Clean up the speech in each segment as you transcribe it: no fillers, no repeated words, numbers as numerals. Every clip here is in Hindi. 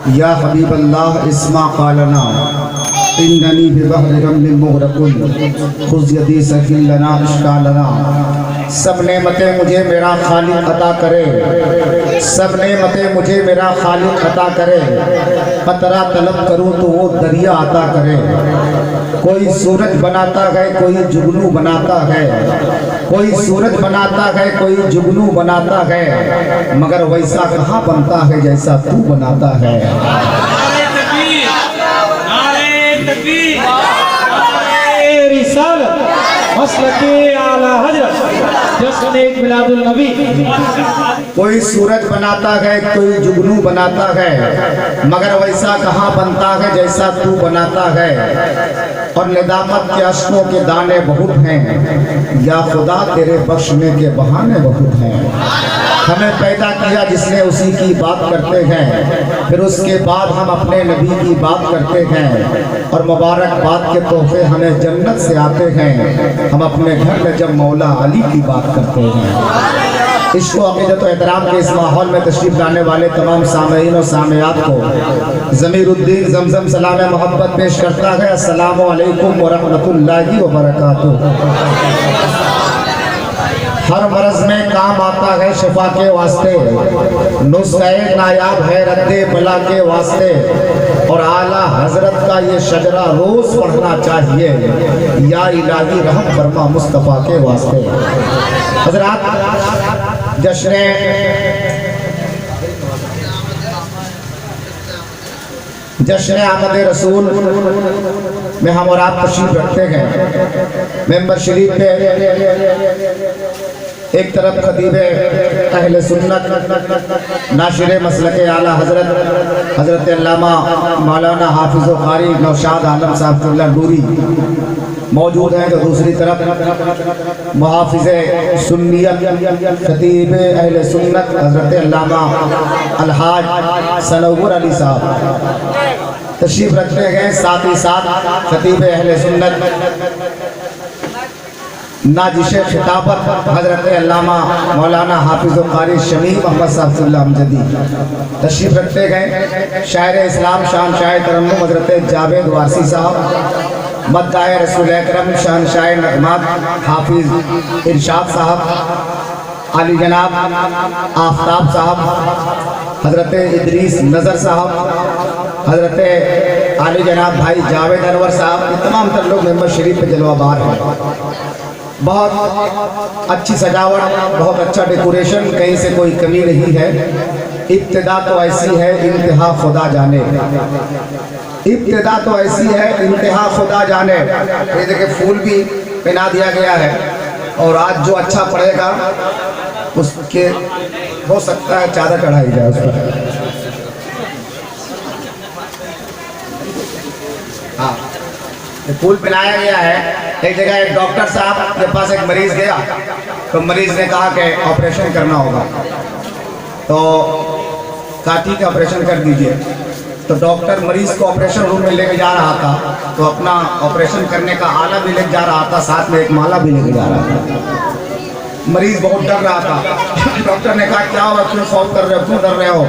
या हबीब अल्लाह इस्मा कालना इन्ननी बिबहर गम मुगरकुन खुज़ यदी सकिल लना इश्कालना। सब नेमतें मुझे मेरा खालिक अता करे, सब नेमतें मुझे मेरा खालिक अता करे। कतरा तलब करूँ तो वो दरिया अता करे। कोई सूरज बनाता है कोई जुगनू बनाता है, कोई सूरज बनाता है कोई जुगनू बनाता है, मगर वैसा कहाँ बनता है जैसा तू बनाता है। कोई सूरज बनाता है कोई जुगनू बनाता है, मगर वैसा कहाँ बनता है जैसा तू बनाता है। और निदामत के अश्कों के दाने बहुत हैं, या खुदा तेरे बख्शने के बहाने बहुत हैं। हमें पैदा किया जिसने उसी की बात करते हैं, फिर उसके बाद हम अपने नबी की बात करते हैं। और मुबारकबाद के तोहफे हमें जन्नत से आते हैं, हम अपने घर में जब मौला अली की बात करते हैं। इसको अक़ीदत व एहतराम के इस माहौल में तशरीफ़ लाने वाले तमाम सामईन और सामयात को ज़मीरुद्दीन ज़मज़म सलाम मोहब्बत पेश करता है। अस्सलामु अलैकुम व रहमतुल्लाहि व बरकातुहू। हर मरज में काम आता है शिफा के वास्ते, नुस्ख़े नायाब है रद्दे बला के वास्ते। और आला हजरत का ये शजरा रोज़ पढ़ना चाहिए, या इलाही रहम फरमा मुस्तफ़ा के वास्ते। हजरात, जश्न आमद रसूल में हम और आप तशरीफ रखते हैं। मेंबर शरीफ पे एक तरफ खतीब अहले सुन्नत नाशिर मसलक आला हज़रत अल्लामा मौलाना हाफिज़ व क़ारी नौशाद आलम साहब नूरी मौजूद हैं, तो दूसरी तरफ मुहाफ़िज़ सुन्नियत खतीब अहले सुन्नत हज़रत अल्लामा अलहाज सनव्वर अली साहब तशरीफ़ रखते हैं। साथ ही साथ खतीब अहले सुन्नत नाजिश खिताबत हज़रत अल्लामा मौलाना हाफिज़ व क़ारी शमीम मोहम्मद साहब अमजदी तशरीफ़ रखते गए। शायर इस्लाम शान शायर तरन्नुम हज़रत जावेद वारसी साहब, मद्दाए रसूल अकरम शान शायर नग़मात हाफिज़ इरशाद साहब, आली जनाब आफ्ताब साहब, हज़रत इदरीस नज़र साहब, हज़रत आली जनाब भाई जावेद अनवर साहब, ये तमाम तर लोग मेंबर शरीफ पे जलवाबार हैं। बहुत अच्छी सजावट, बहुत अच्छा डेकोरेशन, कहीं से कोई कमी नहीं है। इब्तिदा तो ऐसी है इंतहा खुदा जाने, इब्तिदा तो ऐसी है इंतहा खुदा जाने। ये देखिए फूल भी पहना दिया गया है, और आज जो अच्छा पड़ेगा उसके हो सकता है चादर चढ़ाई जाए उस पर। हाँ, फूल पिलाया गया है। एक जगह एक डॉक्टर साहब के पास एक मरीज गया, तो मरीज ने कहा कि ऑपरेशन करना होगा, तो कहा ठीक है ऑपरेशन कर दीजिए। तो डॉक्टर मरीज को ऑपरेशन रूम में लेके जा रहा था, तो अपना ऑपरेशन करने का आला भी लेके जा रहा था, साथ में एक माला भी लेके जा रहा था। मरीज बहुत डर रहा था। डॉक्टर ने कहा क्या हुआ, क्यों खौफ कर रहे हो, क्यों डर रहे हो?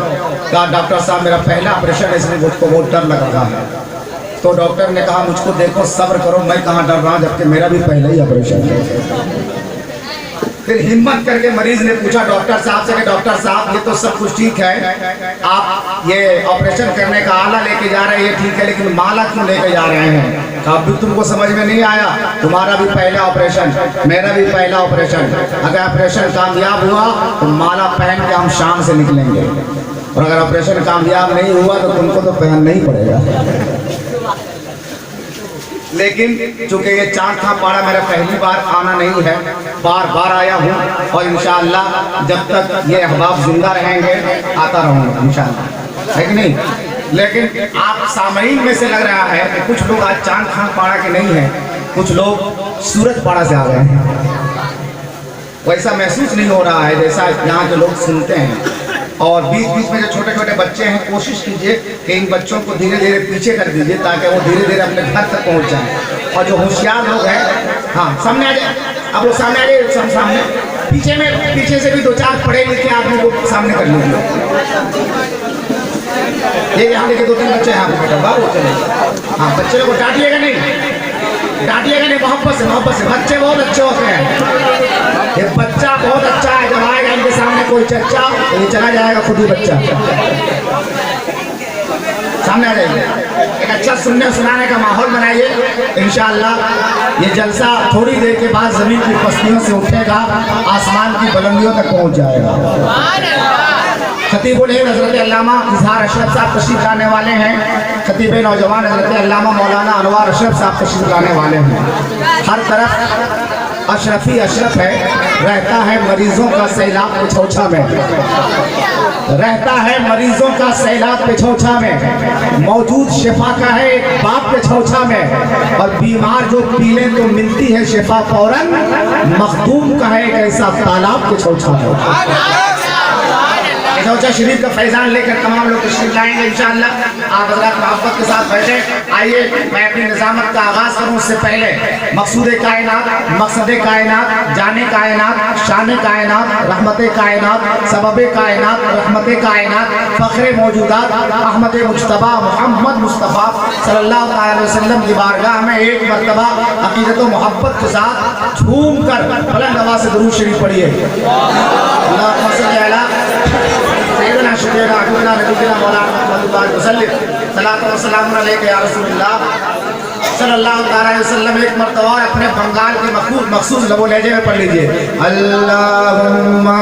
कहा डॉक्टर साहब मेरा पहला ऑपरेशन है, इसलिए मुझको बहुत डर लग रहा है। तो डॉक्टर ने कहा मुझको देखो सब्र करो, मैं कहाँ डर रहा हूँ, जबकि मेरा भी पहला ही ऑपरेशन है। फिर हिम्मत करके मरीज ने पूछा डॉक्टर साहब से कि डॉक्टर साहब ये तो सब कुछ ठीक है, आप ये ऑपरेशन करने का आला लेके जा रहे हैं ठीक है, लेकिन माला क्यों लेके जा रहे हैं? अब भी तुमको समझ में नहीं आया, तुम्हारा भी पहला ऑपरेशन, मेरा भी पहला ऑपरेशन। अगर ऑपरेशन कामयाब हुआ तो माला पहन के हम शाम से निकलेंगे, और अगर ऑपरेशन कामयाब नहीं हुआ तो तुमको तो पहनना ही पड़ेगा। लेकिन चूंकि ये चांद था पाड़ा मेरा पहली बार आना नहीं है, बार बार आया हूँ, और इंशाअल्लाह जब तक ये अहबाब जिंदा रहेंगे आता रहूँगा इंशाअल्लाह, है कि नहीं? लेकिन आप सामईन में से लग रहा है कि कुछ लोग आज चांद खान पाड़ा के नहीं हैं, कुछ लोग सूरज पाड़ा से आ गए हैं। वैसा महसूस नहीं हो रहा है जैसा यहाँ के लोग सुनते हैं। और बीच बीच में जो छोटे छोटे बच्चे हैं, कोशिश कीजिए कि इन बच्चों को धीरे धीरे पीछे कर दीजिए, ताकि वो धीरे धीरे अपने घर तक पहुँच जाए। और जो होशियार लोग हैं, हाँ सामने आ जाए, आप लोग सामने आ जाइए, सामने पीछे से भी दो चार पढ़े लिखे आदमी को सामने कर लीजिए। ये यहाँ देखिए 2-3 बच्चे हैं आपको बेटा बाबू चले। हाँ बच्चे लोग को डांटिएगा नहीं, डांटिएगा नहीं, मोहब्बत से। बच्चे बहुत अच्छे होते हैं, ये बच्चा बहुत अच्छा है। जब आएगा इनके सामने कोई चर्चा तो ये चला जाएगा खुद ही बच्चा सामने आ जाएगा। एक अच्छा सुनने सुनाने का माहौल बनाइए, इंशाअल्लाह ये जलसा थोड़ी देर के बाद जमीन की पस्तियों से उठेगा, आसमान की बुलंदियों तक पहुंच जाएगा। खतीबुल हिंद हज़रत अल्लामा इजहार अशरफ साहब तशरीफ लाने वाले हैं। खतीब नौजवान हज़रत अल्लामा मौलाना अनवार अशरफ साहब तशरीफ लाने वाले हैं। हर तरफ अशरफी अशरफ है, रहता है मरीजों का सैलाब पिछौछा में, रहता है मरीजों का सैलाब पिछौछा में, मौजूद शिफा का है एक बाप पिछौछा में, और बीमार जो पी ले तो मिलती है शिफा फौरन, मखदूम का है एक ऐसा तालाब पिछौछा में। पिछौछा शरीफ का फैजान लेकर तमाम लोग तशरीफ लाएंगे इंशाअल्लाह। आप हज़रात मोहब्बत के साथ बैठे। आइए मैं अपनी निज़ामत का आगाज़ करूँ उससे पहले मकसूद कायनात, मकसद कायनात, जाने कायनात, शान कायनात, रहमत कायनात, सबब कायनात, रहमत कायनात, फ़ख्र मौजूदात अहमद मुज्तबा मोहम्मद मुस्तफ़ा सल्लल्लाहु अलैहि वसल्लम की बारगाह में एक मरतबा अक़ीदत व मोहब्बत के साथ झूम कर बुलंद आवाज़ से दुरूद शरीफ पढ़िए। अल्लाहुम्मा सल्लि अला सय्यदना शुफ़ीना हबीबना नबीना मौलाना मुहम्मद वसल्लम सलातो व सलाम अलैका या रसूलल्लाह सल्लल्लाहु अलैहि वसल्लम। एक मरतबा अपने बंगाल के मखसूस लबो लहजे में पढ़ लीजिए। अल्लाहुम्मा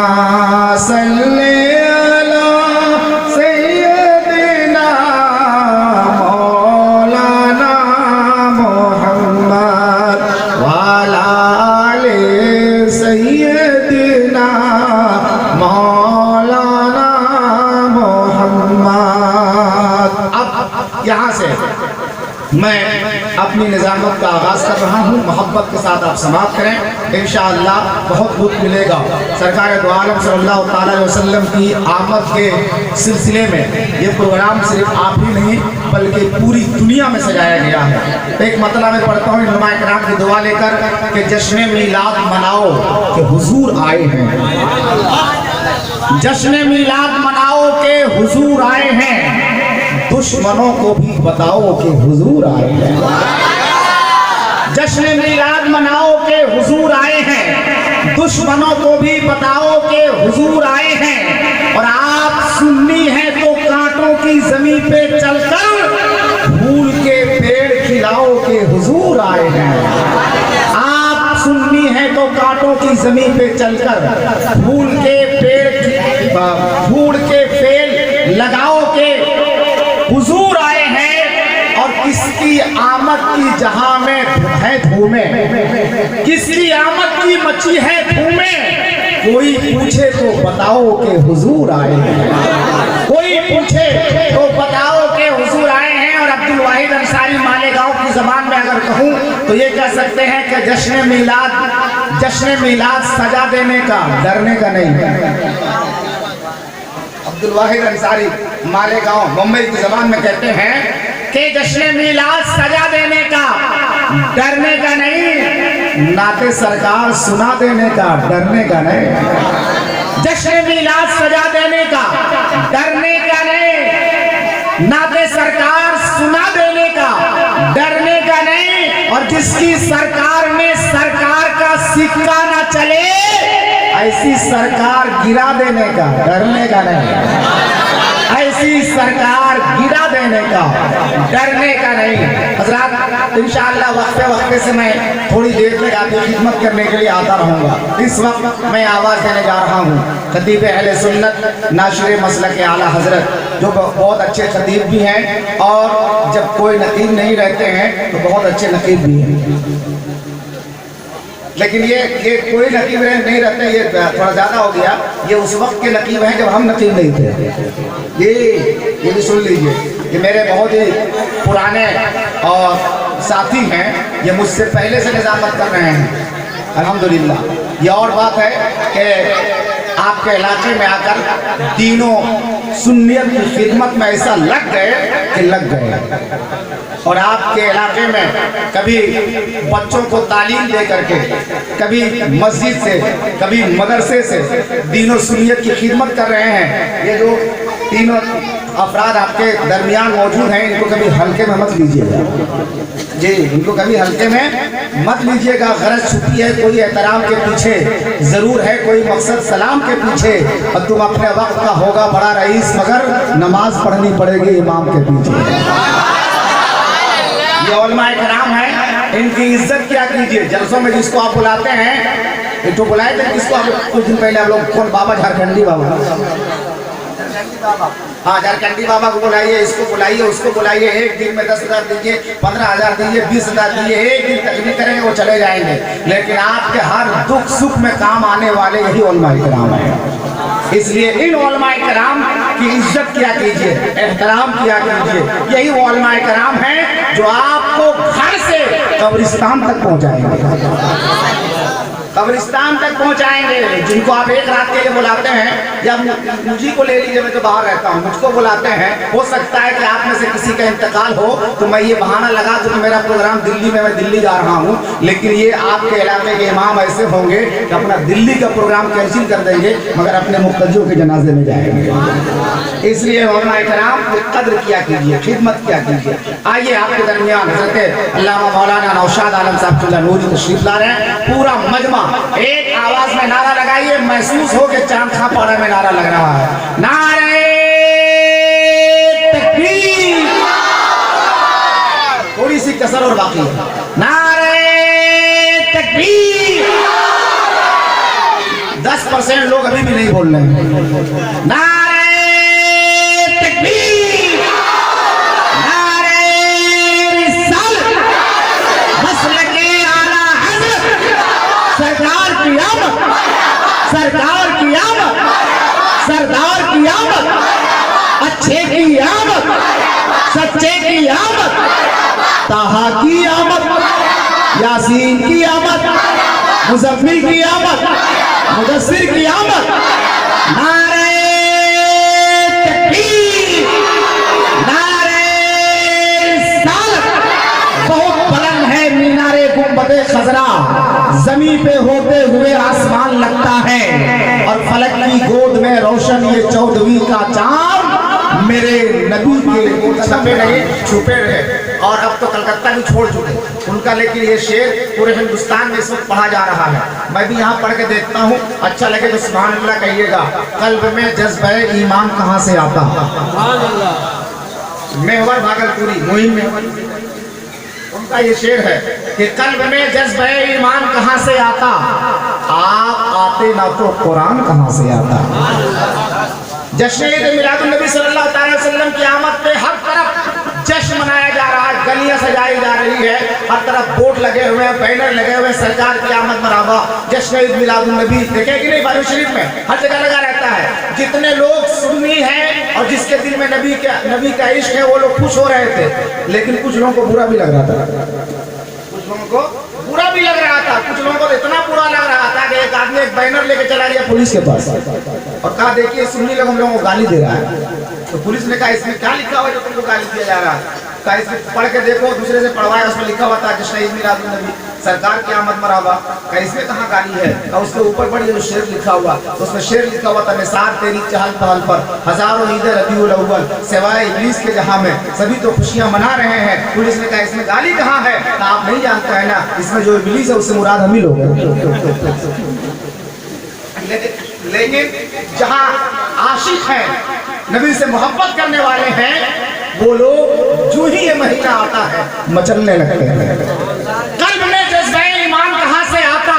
सल्लि अला सय्यदिना मौलाना मुहम्मद व अला आलि सय्यदिना मौलाना मुहम्मद। अब यहाँ से मैं अपनी निज़ामत का आगाज़ कर रहा हूँ, मोहब्बत के साथ आप समाप्त करें इंशाअल्लाह। बहुत लुत्फ़ मिलेगा। सरकार दो आलम सल्लल्लाहु अलैहि वसल्लम की आमद के सिलसिले में ये प्रोग्राम सिर्फ आप ही नहीं बल्कि पूरी दुनिया में सजाया गया है। एक मतलब मैं पढ़ता हूँ उलमाए किराम की दुआ लेकर कि जश्न मीलाद मनाओ कि हुजूर आए हैं, जश्न मीलाद मनाओ के हुजूर आए हैं, दुश्मनों को भी बताओ कि हुजूर आए हैं। जश्न मीलाद मनाओ के हुजूर आए हैं, दुश्मनों को भी बताओ कि हुजूर आए हैं। और आप सुन्नी हैं तो कांटों की जमीन पे चलकर फूल के पेड़ खिलाओ कि हुजूर आए हैं। आप सुन्नी हैं तो कांटों की जमीन पे चलकर फूल के पेड़ लगाओ के हुजूर आए हैं। और किसकी आमद की जहां में है धूमें, किसकी आमद की मची है धूमें, कोई पूछे तो बताओ कि हुजूर आए हैं, कोई पूछे तो बताओ कि हुजूर आए हैं। और अब्दुल वाहिद अंसारी मालेगांव की जबान में अगर कहूँ तो ये कह सकते हैं कि जश्न मीलाद सजा देने का, डरने का नहीं। अब्दुल वाहिद अंसारी मालेगांव मुंबई की जबान में कहते हैं कि जश्न मीलाद सजा देने का, डरने का नहीं, नाते सरकार सुना देने का, डरने का नहीं। जश्न मीलाद सजा देने का, डरने का नहीं, नाते सरकार सुना देने का, डरने का नहीं। और जिसकी सरकार में सरकार का सिक्का ना चले ऐसी सरकार गिरा देने का, डरने का नहीं। ऐसी सरकार गिरा देने का, डरने का नहीं। हज़रात इंशाअल्लाह वक्फे से मैं थोड़ी देर तक आपकी खिदमत करने के लिए आता रहूँगा। इस वक्त मैं आवाज़ देने जा रहा हूँ खतीब अहले सुन्नत नाशिर मसलक आला हज़रत, जो बहुत अच्छे खतीब भी हैं और जब कोई नकीब नहीं रहते हैं तो बहुत अच्छे नकीब भी हैं। लेकिन ये कोई नकीब नहीं रहते, ये थोड़ा ज़्यादा हो गया। ये उस वक्त के नकीब हैं जब हम नकीब नहीं थे। ये भी सुन लीजिए, ये मेरे बहुत ही पुराने और साथी हैं, ये मुझसे पहले से निज़ामत कर रहे हैं अल्हम्दुलिल्लाह। ये और बात है कि आपके इलाके में आकर तीनों सुन्नियत की खिदमत में ऐसा लग गए कि लग गए। और आपके इलाके में कभी बच्चों को तालीम दे करके, कभी मस्जिद से, कभी मदरसे से दीन और सुन्नियत की खिदमत कर रहे हैं। ये जो तीनों अफराद आपके दरमियान मौजूद हैं, इनको कभी हल्के में मत लीजिएगा जी, इनको कभी हल्के में मत लीजिएगा। गरज छुपी है कोई एहतराम के पीछे, ज़रूर है कोई मकसद सलाम के पीछे, और तुम अपने वक्त का होगा बड़ा रईस मगर नमाज पढ़नी पड़ेगी इमाम के पीछे। ये उलमाए कराम है, इनकी इज्जत क्या कीजिए। जलसों में जिसको आप बुलाते हैं, एक तो बुलाए थे जिसको आप कुछ दिन पहले आप लोग, कौन बाबा, झारखंडी बाबा, हाँ झारखंडी बाबा को बुलाइए, इसको बुलाइए, उसको बुलाइए, एक दिन में 10,000 दीजिए, 15,000 दीजिए, 20,000 दीजिए, एक दिन तकलीफ करेंगे वो चले जाएंगे, लेकिन आपके हर दुख सुख में काम आने वाले यही उलमाए कराम है। इसलिए इन उलमाए कराम की इज्जत किया कीजिए, एहतराम किया कीजिए। यही वो उलमाए कराम है जो आपको घर से कब्रिस्तान तक पहुंचाएंगे, कब्रिस्तान तक पहुंचाएंगे। जिनको आप एक रात के लिए बुलाते हैं, या मुझे को ले लीजिए, मैं तो बाहर रहता हूँ, मुझको बुलाते हैं, हो सकता है कि आप में से किसी का इंतकाल हो तो मैं ये बहाना लगा दूं कि मेरा प्रोग्राम दिल्ली में, मैं दिल्ली जा रहा हूँ, लेकिन ये आपके इलाके के इमाम ऐसे होंगे कि अपना दिल्ली का प्रोग्राम कैंसिल कर देंगे मगर अपने मुक्तदियों के जनाजे में जाएंगे। इसलिए उलमाए कराम की कद्र किया कीजिए, खिदमत किया कीजिए। आइए आपके दरमियान हज़रत अल्लामा मौलाना नौशाद आलम साहब नूरी तशरीफ ला रहे हैं। पूरा मजमा एक आवाज में नारा लगाइए, महसूस हो कि चांद खा पाड़ा में नारा लग रहा है। नारे तकबीर, थोड़ी सी कसर और बाकी है। नारे तकबीर, 10% लोग अभी भी नहीं बोल रहे हैं। नारे तकबीर, नारे रिसालत, मसलके आला हज़रत, सरकार की आमद, सरकार की आमद, सरदार की आमद, अच्छे की आमद, सच्चे की आमद, ताहा की आमद, यासीन की आमद, मुज़म्मिल की आमद, मुदस्सिर की आमद। नारे तकबीर, नारे रिसालत। बहुत बुलंद है मीनारे गुंबदे खजरा, जमीन पे होते हुए आसमान लगता है, और फलक की गोद में रोशन ये 14वीं का चांद मेरे नबी के छपे रहे, छुपे रहे। और अब तो कलकत्ता भी छोड़ चुके उनका, लेकिन ये शेर पूरे हिंदुस्तान में इस वक्त पढ़ा जा रहा है। मैं भी यहाँ पढ़ के देखता हूँ, अच्छा लगे तो सुभान अल्लाह कहिएगा। कल्ब में जज्बे ईमान कहाँ से आता? मेहवर भागलपुरी मुहिम मेहवर, उनका ये शेर है कि कल्ब में जज्बे ईमान कहाँ से आता, आप आते ना तो कुरान कहाँ से आता। जश्न ईद मिलादुन नबी सल्लल्लाहु अलैहि वसल्लम की आमद पे हर तरफ जश्न मनाया जा रहा है, गलियां सजाई जा रही है, हर तरफ बोर्ड लगे हुए हैं, बैनर लगे हुए हैं, सरकार की आमद मनावा, जश्न ईद मिलादुन नबी। देखे कि नहीं, बारू शरीफ में हर जगह लगा रहता है। जितने लोग सुन्नी हैं और जिसके दिल में नबी का इश्क है वो लोग खुश हो रहे थे, लेकिन कुछ लोगों को बुरा भी लग रहा था, कुछ लोगों को बुरा भी लग रहा था, कुछ लोगों को इतना बुरा लग रहा था कि एक आदमी एक बैनर लेके चला गया पुलिस के पास और कहा देखिए सुन्नी लोग हम लोगों को गाली दे रहा है। तो पुलिस ने कहा इसमें क्या लिखा हुआ है जो तुमको गाली दिया जा रहा है? कहा इसमें पढ़ के देखो, दूसरे से पढ़वाया, उसमें लिखा हुआ था जश्न ईद मिलादुन नबी, सरकार की आमद मरावा। कहा इसमें कहाँ गाली है? और उसके ऊपर बड़ी जो शेर लिखा हुआ, तो उसमें शेर लिखा हुआ था निसार तेरी चहल पहल पर हजारों ईद रबीउल अव्वल, सिवाय इब्लीस के जहां में सभी तो खुशियां मना रहे हैं। पुलिस ने कहा इसमें गाली कहाँ है? तो आप नहीं जानते है ना, इसमें जो इब्लीस है उससे मुराद हम ही लोग हैं। लेकिन जहां आशिक हैं, नबी से मोहब्बत करने वाले हैं, वो लोग जो ही ये महीना आता है मचलने लगते हैं। कल्ब में जज्बे ईमान कहाँ से आता?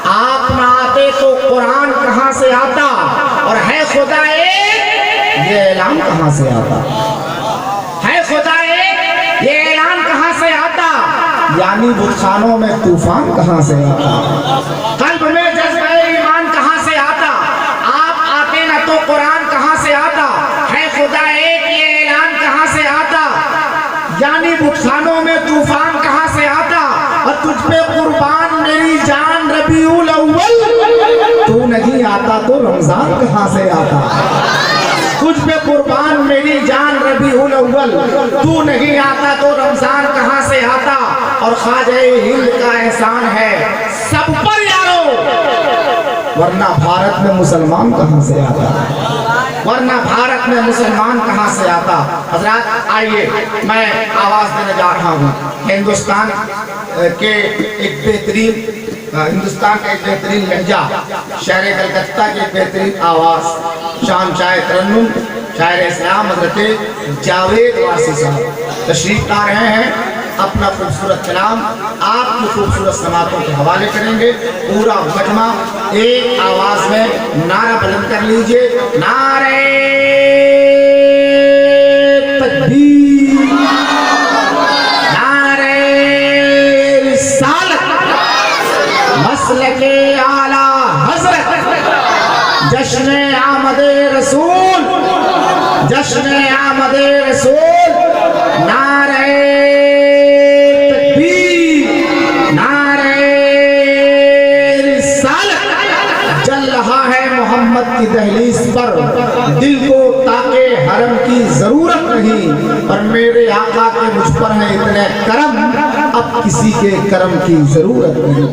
आप ना आते तो कुरान कहाँ से आता? और है खुदा एक, ये ऐलान कहाँ से आता? है खुदा एक, ये ऐलान कहाँ से आता? यानी बुतखानों में तूफान कहाँ से आता? कल्ब में जज्बे ईमान कहाँ से आता? आप आते ना तो कुरान कहाँ से आता? है खुदा एक, ये ऐलान कहाँ से आता? यानी बुतखानों में तूफान कहाँ से आता? और तुझ पे कुर्बान मेरी जान रबीउल अव्वल, तू नहीं आता तो रमजान कहाँ से आता? तुझ पे कुर्बान मेरी जान रबीउल अव्वल, तू नहीं आता तो रमजान कहाँ से आता? और ख्वाजा हिंद का एहसान है सब पर यारो, वरना भारत में मुसलमान कहाँ से आता? वरना भारत में मुसलमान कहाँ से आता। हजरत आइए मैं आवाज देने जा रहा हूँ हिंदुस्तान के एक बेहतरीन लहजा, शहर कलकत्ता की एक बेहतरीन आवाज, शान शायर तरन्नुम शायर इस्लाम हजरत जावेद वासी साहब तशरीफ ला रहे हैं। अपना खूबसूरत कलाम आपकी खूबसूरत समातों के हवाले करेंगे। पूरा मजमा एक आवाज में नारा बुलंद कर लीजिए, नारे तकबीर, नारे रिसालत, मसलके आला हजरत, जश्न आमदे रसूल, जश्न आमदे रसूल, नारे मोहम्मद की दहलीज पर दिल को ताके हरम की जरूरत नहीं, और मेरे आका के मुझ पर है इतने करम, अब किसी के करम की जरूरत नहीं।